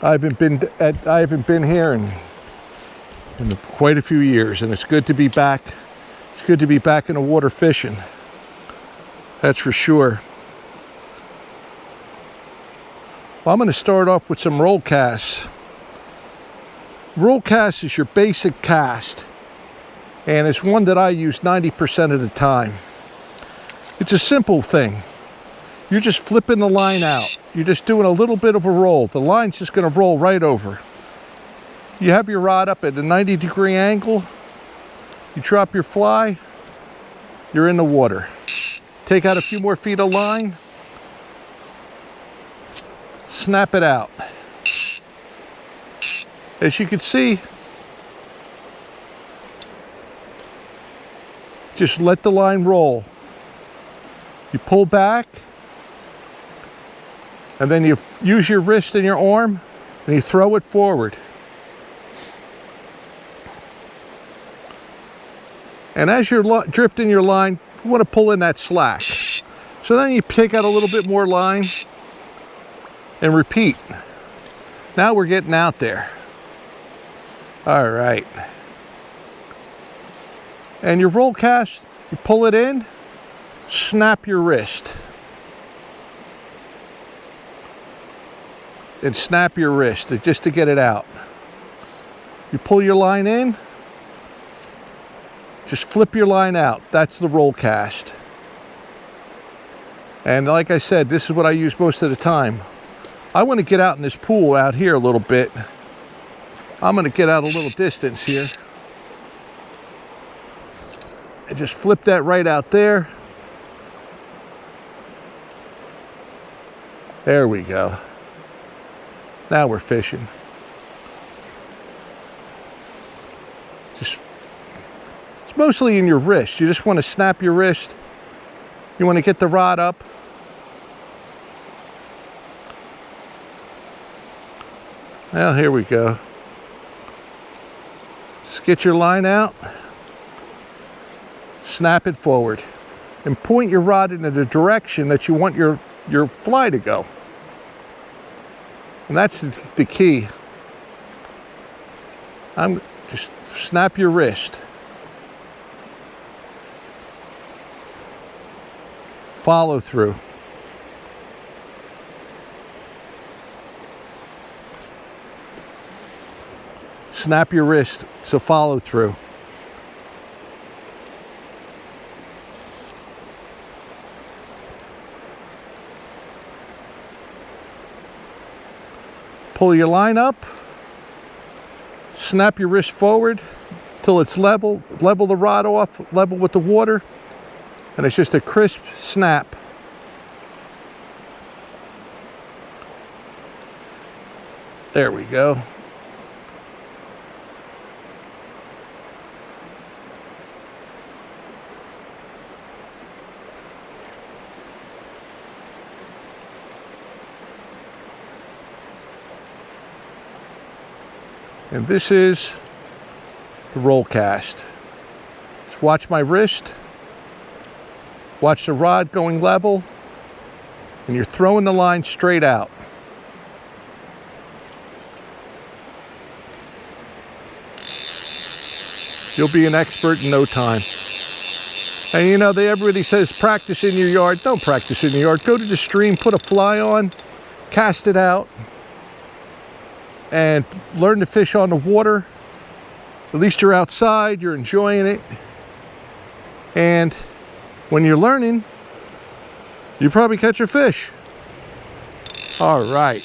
I haven't been here in quite a few years, and it's good to be back. It's good to be back in the water fishing. That's for sure. Well, I'm going to start off with some roll casts. Roll cast is your basic cast, and it's one that I use 90% of the time. It's a simple thing. You're just flipping the line out. You're just doing a little bit of a roll. The line's just going to roll right over. You have your rod up at a 90-degree angle. You drop your fly. You're in the water. Take out a few more feet of line. Snap it out. As you can see, just let the line roll. You pull back, and then you use your wrist and your arm, and you throw it forward. And as you're drifting your line, you want to pull in that slack. So then you take out a little bit more line and repeat. Now we're getting out there. All right. And your roll cast, you pull it in, snap your wrist. And snap your wrist just to get it out. You pull your line in, just flip your line out. That's the roll cast. And like I said, this is what I use most of the time. I want to get out in this pool out here a little bit. I'm going to get out a little distance here. And just flip that right out there. There we go. Now we're fishing. It's mostly in your wrist. You just want to snap your wrist. You want to get the rod up. Well, here we go. Just get your line out. Snap it forward. And point your rod in the direction that you want your fly to go. And that's the key. Just snap your wrist. Follow through. Snap your wrist, so follow through. Pull your line up, snap your wrist forward till it's level the rod off, level with the water, and it's just a crisp snap. There we go. And this is the roll cast. Just watch my wrist, watch the rod going level, and you're throwing the line straight out. You'll be an expert in no time. And you know, everybody says practice in your yard. Don't practice in your yard. Go to the stream, put a fly on, cast it out, and learn to fish on the water. At least you're outside, you're enjoying it. And when you're learning, you probably catch a fish. All right.